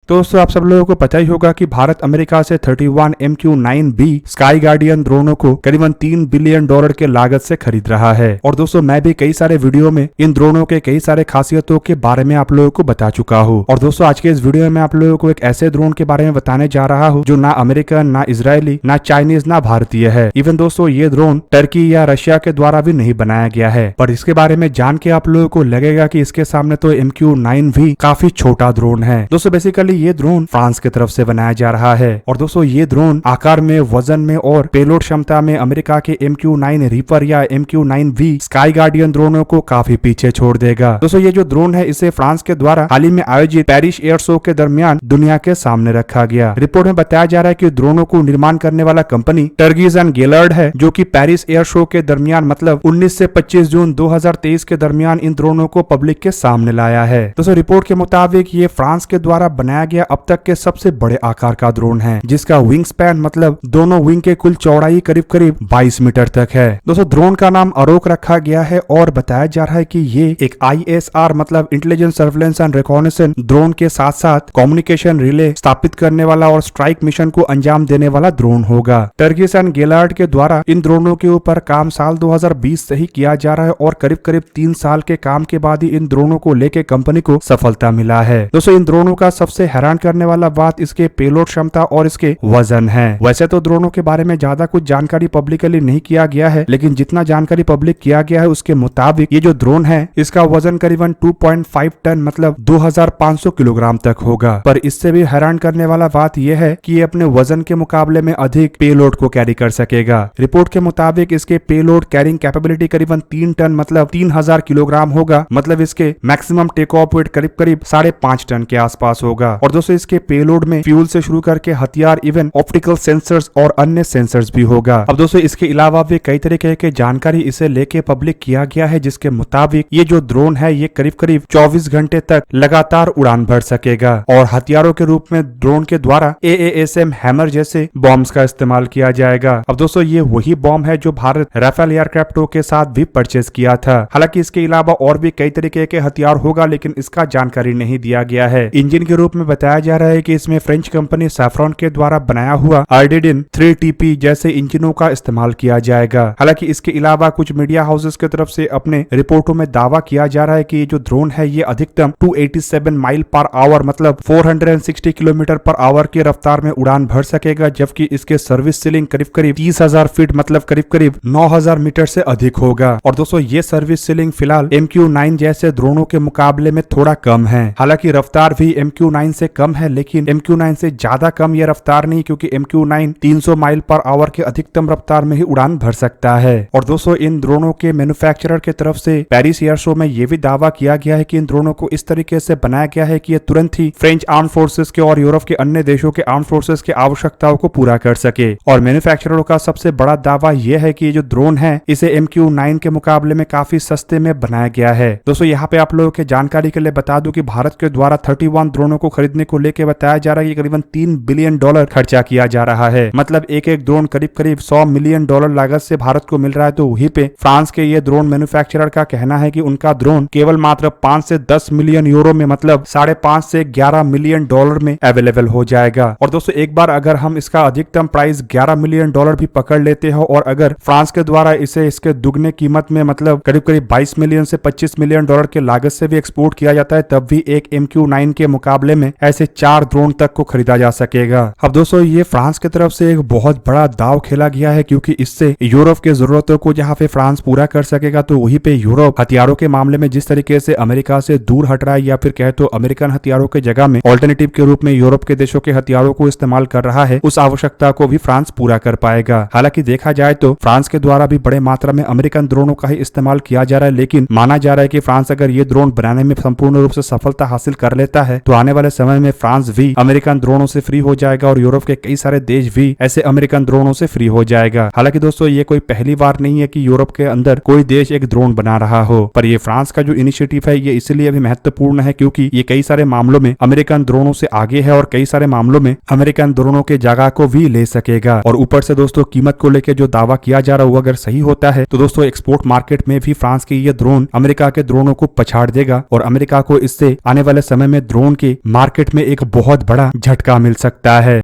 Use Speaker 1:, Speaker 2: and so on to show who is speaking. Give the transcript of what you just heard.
Speaker 1: तो दोस्तों आप सब लोगों को पता ही होगा कि भारत अमेरिका से 31 MQ-9B स्काई गार्डियन ड्रोनों को करीबन $3 बिलियन के लागत से खरीद रहा है। और दोस्तों मैं भी कई सारे वीडियो में इन ड्रोनों के कई सारे खासियतों के बारे में आप लोगों को बता चुका हूँ। और दोस्तों आज के इस वीडियो में आप लोगों को एक ऐसे ड्रोन के बारे में बताने जा रहा हूँ जो ना अमेरिकन, ना इजरायली, ना चाइनीज, ना भारतीय है। इवन दोस्तों ये ड्रोन टर्की या रशिया के द्वारा भी नहीं बनाया गया है, पर इसके बारे में जान के आप लोगों को लगेगा कि इसके सामने तो MQ-9 काफी छोटा ड्रोन है। दोस्तों बेसिकली ये ड्रोन फ्रांस की तरफ से बनाया जा रहा है। और दोस्तों ये ड्रोन आकार में, वजन में और पेलोड क्षमता में अमेरिका के MQ-9 रीपर या MQ-9V स्काई गार्डियन ड्रोनों को काफी पीछे छोड़ देगा। दोस्तों ये जो ड्रोन है इसे फ्रांस के द्वारा हाल ही में आयोजित पेरिस एयर शो के दरमियान दुनिया के सामने रखा गया। रिपोर्ट में बताया जा रहा है कि ड्रोनों को निर्माण करने वाला कंपनी टर्गीज एंड गेलर्ड है, जो कि पेरिस एयर शो के दरमियान मतलब 19 से 25 जून 2023 के दरमियान इन ड्रोनों को पब्लिक के सामने लाया है। दोस्तों रिपोर्ट के मुताबिक ये फ्रांस के द्वारा बनाया गया अब तक के सबसे बड़े आकार का ड्रोन है, जिसका विंग स्पैन मतलब दोनों विंग के कुल चौड़ाई करीब 22 मीटर तक है। दोस्तों ड्रोन का नाम अरोक रखा गया है और बताया जा रहा है कि ये एक ISR मतलब intelligence surveillance and recognition drone के साथ साथ कम्युनिकेशन रिले स्थापित करने वाला और स्ट्राइक मिशन को अंजाम देने वाला ड्रोन होगा। टर्गीज एंड गेलार्ड के द्वारा इन ड्रोनों के ऊपर काम साल 2020 से ही किया जा रहा है और करीब 3 साल के काम के बाद ही इन ड्रोनों को लेके कंपनी को सफलता मिला है। दोस्तों इन ड्रोनों का सबसे हैरान करने वाला बात इसके पेलोड क्षमता और इसके वजन है। वैसे तो ड्रोनों के बारे में ज्यादा कुछ जानकारी पब्लिकली नहीं किया गया है, लेकिन जितना जानकारी पब्लिक किया गया है उसके मुताबिक ये जो ड्रोन है इसका वजन करीबन 2.5 टन मतलब 2500 किलोग्राम तक होगा। पर इससे भी हैरान करने वाला बात यह है कि ये अपने वजन के मुकाबले में अधिक पेलोड को कैरी कर सकेगा। रिपोर्ट के मुताबिक इसके पेलोड कैरिंग कैपेबिलिटी करीबन 3 टन मतलब 3000 किलोग्राम होगा। मतलब इसके मैक्सिमम टेक ऑफ वेट करीब 5.5 टन के आसपास होगा। और दोस्तों इसके पेलोड में फ्यूल से शुरू करके हथियार, इवन ऑप्टिकल सेंसर्स और अन्य सेंसर्स भी होगा। अब दोस्तों इसके अलावा भी कई तरीके के जानकारी इसे लेके पब्लिक किया गया है, जिसके मुताबिक ये जो ड्रोन है ये करीब 24 घंटे तक लगातार उड़ान भर सकेगा। और हथियारों के रूप में ड्रोन के द्वारा AASM हैमर जैसे बॉम्ब्स का इस्तेमाल किया जाएगा। अब दोस्तों ये वही बॉम्ब है जो भारत राफेल एयरक्राफ्टों के साथ भी परचेज किया था। हालांकि इसके अलावा और भी कई तरीके के हथियार होगा, लेकिन इसका जानकारी नहीं दिया गया है। इंजन के रूप में बताया जा रहा है कि इसमें फ्रेंच कंपनी सैफ्रॉन के द्वारा बनाया हुआ आर्डिडिन 3TP जैसे इंजनों का इस्तेमाल किया जाएगा। हालांकि इसके अलावा कुछ मीडिया हाउसेस की तरफ से अपने रिपोर्टों में दावा किया जा रहा है कि ये जो ड्रोन है ये अधिकतम 287 माइल पर आवर मतलब 460 किलोमीटर पर आवर की रफ्तार में उड़ान भर सकेगा, जबकि इसके सर्विस सीलिंग करीब 30,000 फीट मतलब करीब 9,000 मीटर से अधिक होगा। और दोस्तों ये सर्विस सीलिंग फिलहाल MQ-9 जैसे ड्रोनों के मुकाबले में थोड़ा कम है। हालांकि रफ्तार भी MQ-9 से कम है, लेकिन MQ-9 से ज्यादा कम ये रफ्तार नहीं, क्योंकि MQ-9 300 माइल पर आवर के अधिकतम रफ्तार में ही उड़ान भर सकता है। और दोस्तों इन ड्रोनों के मैन्युफैक्चरर की तरफ से पेरिस एयर शो में यह भी दावा किया गया है कि इन ड्रोनों को इस तरीके से बनाया गया है कि ये तुरंत ही फ्रेंच आर्म फोर्सेस के और यूरोप के अन्य देशों के आर्म फोर्सेस की आवश्यकताओं को पूरा कर सके। और मैन्युफैक्चररों का सबसे बड़ा दावा यह है कि ये जो ड्रोन है इसे MQ-9 के मुकाबले में काफी सस्ते में बनाया गया है। दोस्तों यहाँ पे आप लोगों के जानकारी के लिए बता दूं कि भारत के द्वारा 31 ड्रोनों को खरीदने को लेकर बताया जा रहा है कि करीबन $3 बिलियन खर्चा किया जा रहा है। मतलब एक ड्रोन करीब $100 मिलियन लागत से भारत को मिल रहा है। तो वहीं पे फ्रांस के ये ड्रोन मैन्युफैक्चरर का कहना है कि उनका ड्रोन केवल मात्र 5 से 10 मिलियन यूरो में मतलब 5.5 से 11 मिलियन डॉलर में अवेलेबल हो जाएगा। और दोस्तों एक बार अगर हम इसका अधिकतम प्राइस $11 मिलियन भी पकड़ लेते हो और अगर फ्रांस के द्वारा इसे इसके दुगने कीमत में मतलब करीब 22 मिलियन से 25 मिलियन डॉलर के लागत से भी एक्सपोर्ट किया जाता है, तब भी एक MQ-9 के मुकाबले में ऐसे 4 ड्रोन तक को खरीदा जा सकेगा। अब दोस्तों ये फ्रांस की तरफ से एक बहुत बड़ा दाव खेला गया है, क्योंकि इससे यूरोप की जरूरतों को जहाँ पे फ्रांस पूरा कर सकेगा, तो वहीं पे यूरोप हथियारों के मामले में जिस तरीके से अमेरिका से दूर हट रहा है या फिर कहे तो अमेरिकन हथियारों के जगह में ऑल्टरनेटिव के रूप में यूरोप के देशों के हथियारों को इस्तेमाल कर रहा है, उस आवश्यकता को भी फ्रांस पूरा कर पाएगा। हालांकि देखा जाए तो फ्रांस के द्वारा भी बड़े मात्रा में अमेरिकन ड्रोनों का ही इस्तेमाल किया जा रहा है, लेकिन माना जा रहा है कि फ्रांस अगर ये ड्रोन बनाने में संपूर्ण रूप से सफलता हासिल कर लेता है तो आने वाले समय में फ्रांस भी अमेरिकन ड्रोनों से फ्री हो जाएगा और यूरोप के कई सारे देश भी ऐसे अमेरिकन ड्रोनों से फ्री हो जाएगा। हालांकि दोस्तों ये कोई पहली बार नहीं है कि यूरोप के अंदर कोई देश एक ड्रोन बना रहा हो, पर ये फ्रांस का जो इनिशिएटिव है ये इसलिए भी महत्वपूर्ण है क्योंकि ये कई सारे मामलों में अमेरिकन ड्रोनों से आगे है और कई सारे मामलों में अमेरिकन ड्रोनों के जगह को भी ले सकेगा। और ऊपर से दोस्तों कीमत को लेकर जो दावा किया जा रहा है वो अगर सही होता है तो दोस्तों एक्सपोर्ट मार्केट में भी फ्रांस के ये ड्रोन अमेरिका के ड्रोनों को पछाड़ देगा और अमेरिका को इससे आने वाले समय में ड्रोन के मार्केट मार्केट में एक बहुत बड़ा झटका मिल सकता है।